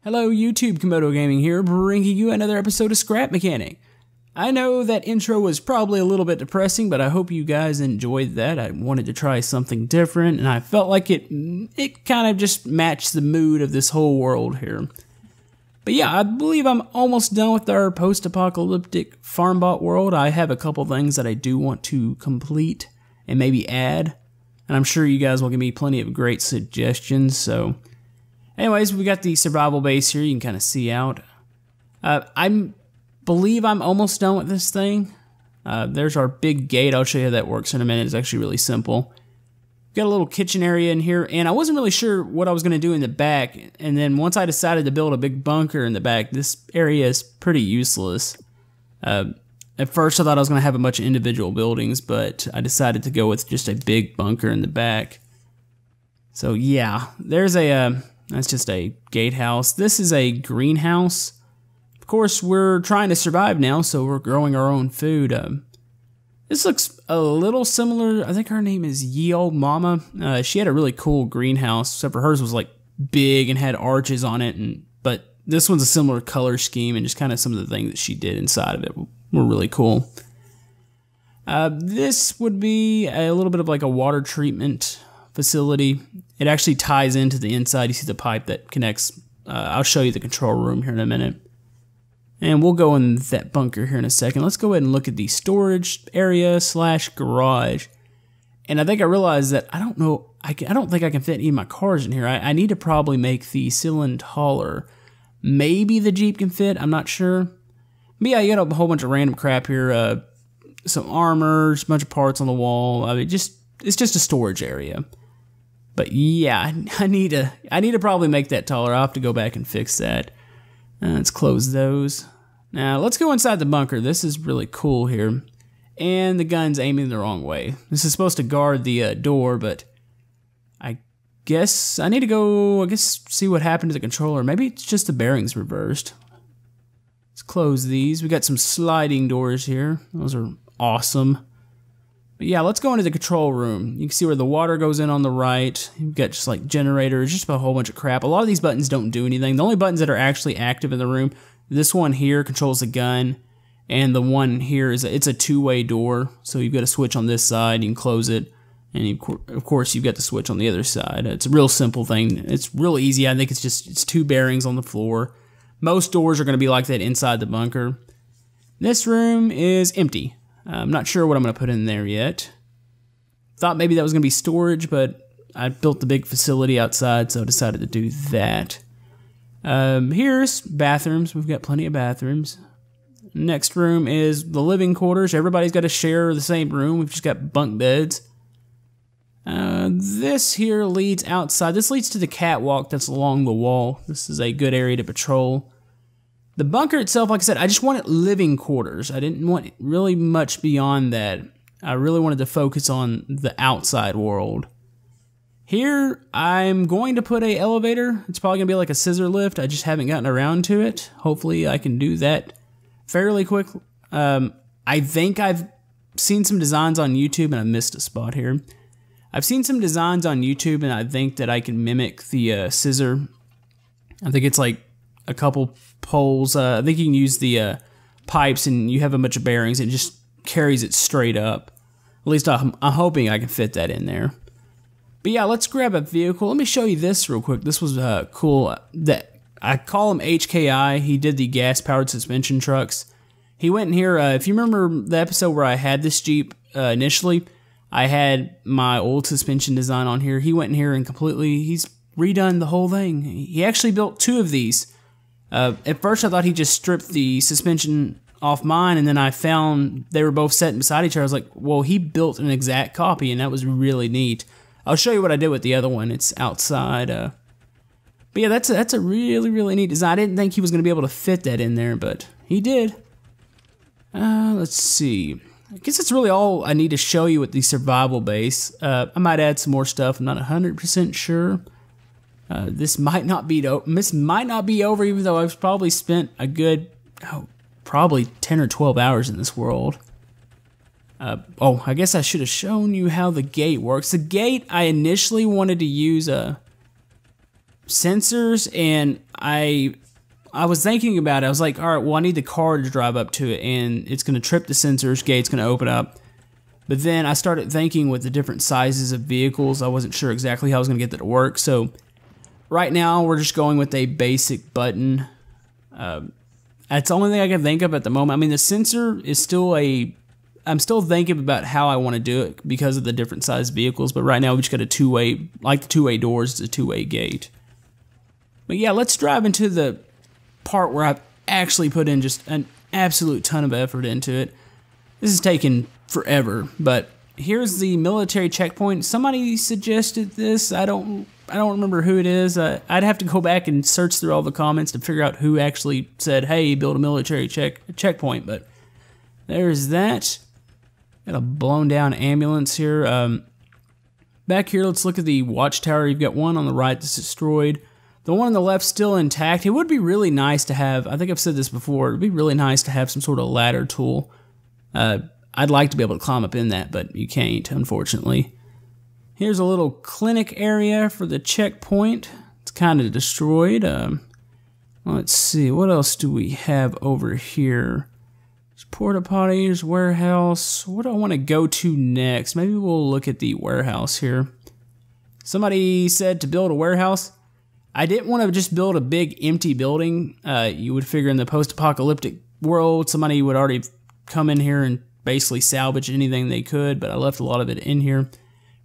Hello YouTube, Komodo Gaming here, bringing you another episode of Scrap Mechanic. I know that intro was probably a little bit depressing, but I hope you guys enjoyed that. I wanted to try something different, and I felt like it kind of just matched the mood of this whole world here. But yeah, I believe I'm almost done with our post-apocalyptic farm bot world. I have a couple things that I do want to complete and maybe add, and I'm sure you guys will give me plenty of great suggestions, so... Anyways, we got the survival base here. You can kind of see out. I believe I'm almost done with this thing. There's our big gate. I'll show you how that works in a minute. It's actually really simple. Got a little kitchen area in here, and I wasn't really sure what I was going to do in the back. And then once I decided to build a big bunker in the back, this area is pretty useless. At first, I thought I was going to have a bunch of individual buildings, but I decided to go with just a big bunker in the back. So yeah, there's a... That's just a gatehouse. This is a greenhouse. Of course, we're trying to survive now, so we're growing our own food. This looks a little similar. I think her name is Ye Old Mama. She had a really cool greenhouse, except for hers was like big and had arches on it. But this one's a similar color scheme, and just kind of some of the things that she did inside of it were really cool. This would be a little bit of like a water treatment facility. It actually ties into the inside. You see the pipe that connects. I'll show you the control room here in a minute. And we'll go in that bunker here in a second. Let's go ahead and look at the storage area / garage. And I think I realized that I don't think I can fit any of my cars in here. I need to probably make the ceiling taller. Maybe the Jeep can fit. I'm not sure. But yeah, you got a whole bunch of random crap here. Some armor, a bunch of parts on the wall. I mean, it's just a storage area. But yeah, I need to probably make that taller. I'll have to go back and fix that. Let's close those. Now let's go inside the bunker. This is really cool here. And the gun's aiming the wrong way. This is supposed to guard the door, but I guess I need to go, see what happened to the controller. Maybe it's just the bearings reversed. Let's close these. We got some sliding doors here. Those are awesome. But yeah, let's go into the control room. You can see where the water goes in on the right. You've got just like generators, just a whole bunch of crap. A lot of these buttons don't do anything. The only buttons that are actually active in the room, this one here controls the gun, and the one here it's a two-way door. So you've got a switch on this side, you can close it, and of course you've got the switch on the other side. It's a real simple thing. It's real easy. I think it's two bearings on the floor. Most doors are going to be like that inside the bunker. This room is empty. I'm not sure what I'm going to put in there yet. Thought maybe that was going to be storage, but I built the big facility outside, so I decided to do that. Here's bathrooms. We've got plenty of bathrooms. Next room is the living quarters. Everybody's got to share the same room. We've just got bunk beds. This here leads outside. This leads to the catwalk that's along the wall. This is a good area to patrol. The bunker itself, like I said, I just wanted living quarters. I didn't want really much beyond that. I really wanted to focus on the outside world. Here, I'm going to put an elevator. It's probably going to be like a scissor lift. I just haven't gotten around to it. Hopefully, I can do that fairly quick. I think I've seen some designs on YouTube, and I missed a spot here. I've seen some designs on YouTube, and I think that I can mimic the scissor. I think it's like a couple poles. I think you can use the pipes, and you have a bunch of bearings. It just carries it straight up. At least I'm hoping I can fit that in there. But yeah, let's grab a vehicle. Let me show you this real quick. This was cool. That I call him HKI. He did the gas-powered suspension trucks. He went in here. If you remember the episode where I had this Jeep initially, I had my old suspension design on here. He went in here and he's redone the whole thing. He actually built two of these. At first, I thought he just stripped the suspension off mine, and then I found they were both set beside each other. I was like, well, he built an exact copy, and that was really neat. I'll show you what I did with the other one. It's outside. But yeah, that's a really, really neat design. I didn't think he was going to be able to fit that in there, but he did. Let's see. I guess that's really all I need to show you with the survival base. I might add some more stuff. I'm not 100% sure. This might not be over, even though I've probably spent a good, probably 10 or 12 hours in this world. I guess I should have shown you how the gate works. The gate, I initially wanted to use sensors, and I was thinking about it. I was like, all right, well, I need the car to drive up to it, and it's going to trip the sensors, gate's going to open up. But then I started thinking with the different sizes of vehicles, I wasn't sure exactly how I was going to get that to work. So right now, we're just going with a basic button. That's the only thing I can think of at the moment. I mean, the sensor is still I'm still thinking about how I want to do it because of the different size vehicles. But right now, we just got a two-way, like the two-way doors, it's a two-way gate. But yeah, let's drive into the part where I've actually put in just an absolute ton of effort into it. This is taking forever, but here's the military checkpoint. Somebody suggested this. I don't remember who it is. I'd have to go back and search through all the comments to figure out who actually said, hey, build a military checkpoint, but there's that. Got a blown down ambulance here. Back here, let's look at the watchtower. You've got one on the right that's destroyed. The one on the left still intact. It would be really nice to have, I think I've said this before, it would be really nice to have some sort of ladder tool. I'd like to be able to climb up in that, but you can't, unfortunately. Here's a little clinic area for the checkpoint. It's kind of destroyed. Let's see, what else do we have over here? There's porta potties, warehouse. What do I want to go to next? Maybe we'll look at the warehouse here. Somebody said to build a warehouse. I didn't want to just build a big empty building. You would figure in the post-apocalyptic world, somebody would already come in here and basically salvage anything they could, but I left a lot of it in here.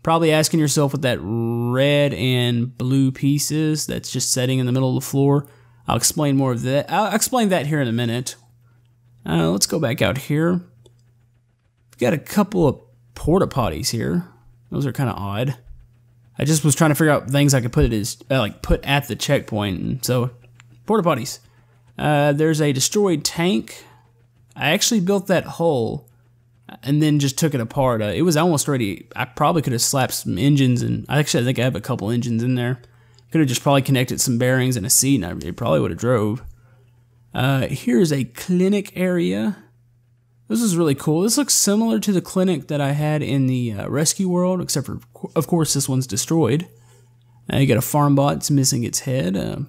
Probably asking yourself what that red and blue piece is that's just sitting in the middle of the floor. I'll explain more of that. I'll explain that here in a minute. Let's go back out here. We've got a couple of porta potties here. Those are kind of odd. I just was trying to figure out things I could put put at the checkpoint, and so porta potties. There's a destroyed tank. I actually built that hole and then just took it apart. It was almost ready. I probably could have slapped some engines, and I think I have a couple engines in there. Could have just probably connected some bearings and a seat, and it probably would have drove. Here's a clinic area. This is really cool. This looks similar to the clinic that I had in the Rescue World, except for, of course, this one's destroyed. You got a farm bot that's missing its head.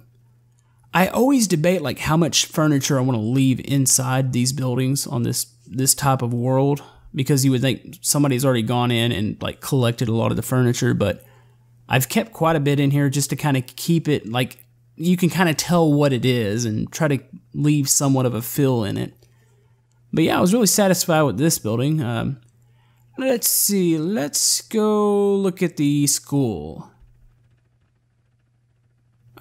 I always debate like how much furniture I want to leave inside these buildings on this type of world, because you would think somebody's already gone in and like collected a lot of the furniture, but I've kept quite a bit in here just to kind of keep it like you can kind of tell what it is and try to leave somewhat of a feel in it. But yeah, I was really satisfied with this building. Let's see, let's go look at the school.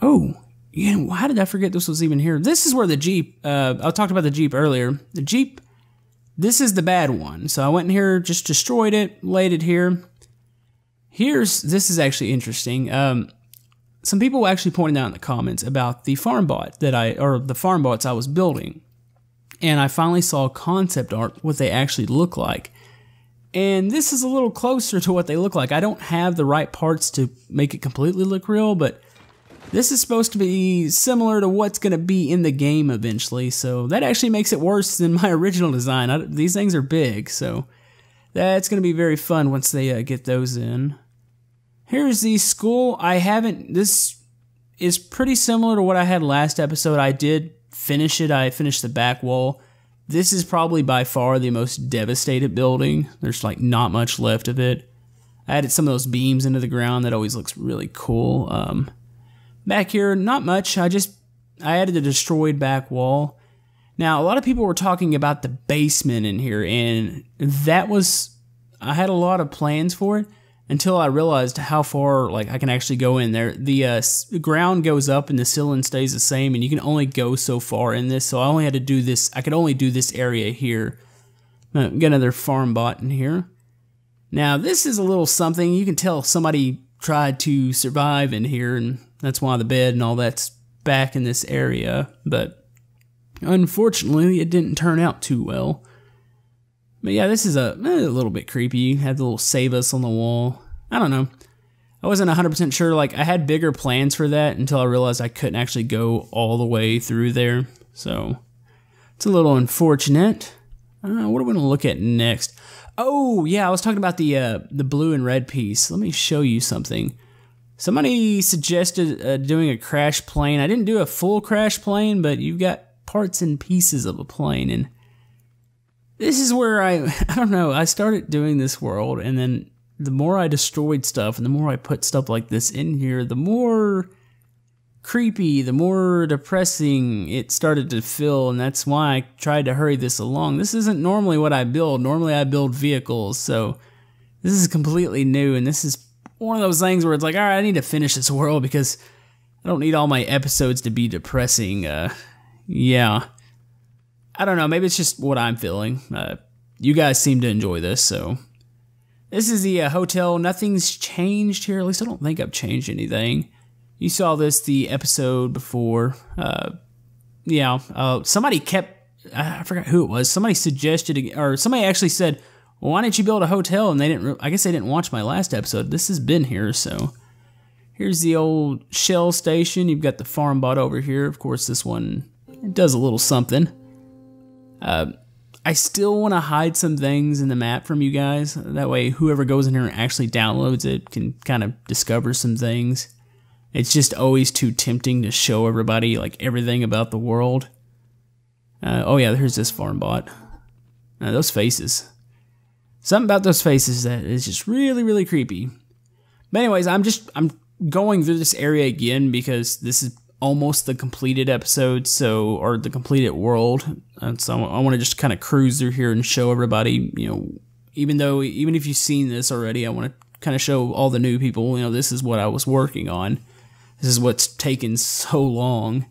Oh, yeah, how did I forget this was even here? This is where the Jeep, I talked about the Jeep earlier. The Jeep, this is the bad one. So I went in here, just destroyed it, laid it here. This is actually interesting. Some people actually pointed out in the comments about the farm bot the farm bots I was building. And I finally saw concept art, what they actually look like. And this is a little closer to what they look like. I don't have the right parts to make it completely look real, but this is supposed to be similar to what's going to be in the game eventually. So that actually makes it worse than my original design. These things are big, so that's going to be very fun once they get those in. Here's the school. This is pretty similar to what I had last episode. I did finish it. I finished the back wall. This is probably by far the most devastated building. There's like not much left of it. I added some of those beams into the ground. That always looks really cool. Back here, not much. I added a destroyed back wall. Now, a lot of people were talking about the basement in here, and I had a lot of plans for it until I realized how far I can actually go in there. The ground goes up and the ceiling stays the same, and you can only go so far in this. So I only had to do this. I could only do this area here. Got another farm bot in here. Now this is a little something. You can tell somebody tried to survive in here, and that's why the bed and all that's back in this area. But unfortunately, it didn't turn out too well. But yeah, this is a little bit creepy. You had the little save us on the wall. I don't know. I wasn't 100% sure. I had bigger plans for that until I realized I couldn't actually go all the way through there. So it's a little unfortunate. What are we going to look at next? Oh, yeah, I was talking about the blue and red piece. Let me show you something. Somebody suggested doing a crash plane. I didn't do a full crash plane, but you've got parts and pieces of a plane. And this is where I don't know, I started doing this world, and then the more I destroyed stuff and the more I put stuff like this in here, the more creepy, the more depressing it started to feel, and that's why I tried to hurry this along. This isn't normally what I build. Normally I build vehicles, so this is completely new, and this is one of those things where it's like, all right, I need to finish this world because I don't need all my episodes to be depressing. Yeah. I don't know, maybe it's just what I'm feeling. You guys seem to enjoy this, so. This is the hotel. Nothing's changed here. At least I don't think I've changed anything. You saw this the episode before. Somebody I forgot who it was. Somebody suggested, or somebody actually said, well, why didn't you build a hotel? And I guess they didn't watch my last episode. This has been here, so. Here's the old Shell station. You've got the farm bot over here. Of course, this one, it does a little something. I still want to hide some things in the map from you guys. That way, whoever goes in here and actually downloads it can kind of discover some things. It's just always too tempting to show everybody like everything about the world. Oh yeah, here's this farm bot. Those faces. Something about those faces that is just really, really creepy. But anyways, I'm going through this area again because this is almost the completed episode, or the completed world. And so I want to just kind of cruise through here and show everybody, even if you've seen this already, I want to kind of show all the new people, this is what I was working on. This is what's taken so long.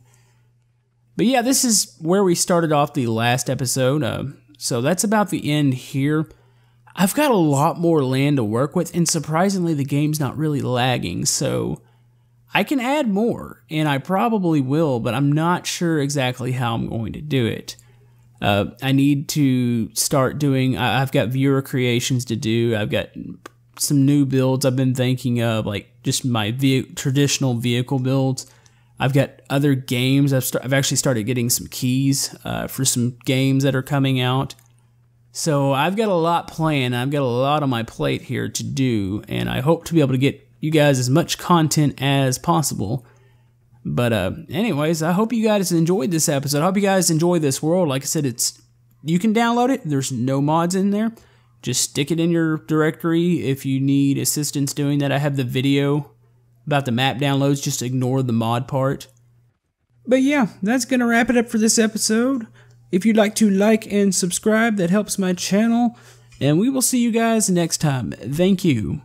But yeah, this is where we started off the last episode. So that's about the end here. I've got a lot more land to work with, and surprisingly, the game's not really lagging, so I can add more, and I probably will, but I'm not sure exactly how I'm going to do it. I need to start doing, I've got viewer creations to do, I've got some new builds I've been thinking of, like just my traditional vehicle builds. I've got other games, I've actually started getting some keys for some games that are coming out. So I've got a lot planned, I've got a lot on my plate here to do, and I hope to be able to get you guys as much content as possible. But anyways, I hope you guys enjoyed this episode. I hope you guys enjoy this world. Like I said, you can download it. There's no mods in there. Just stick it in your directory if you need assistance doing that. I have the video about the map downloads. Just ignore the mod part. But yeah, that's going to wrap it up for this episode. If you'd like to like and subscribe, that helps my channel. And we will see you guys next time. Thank you.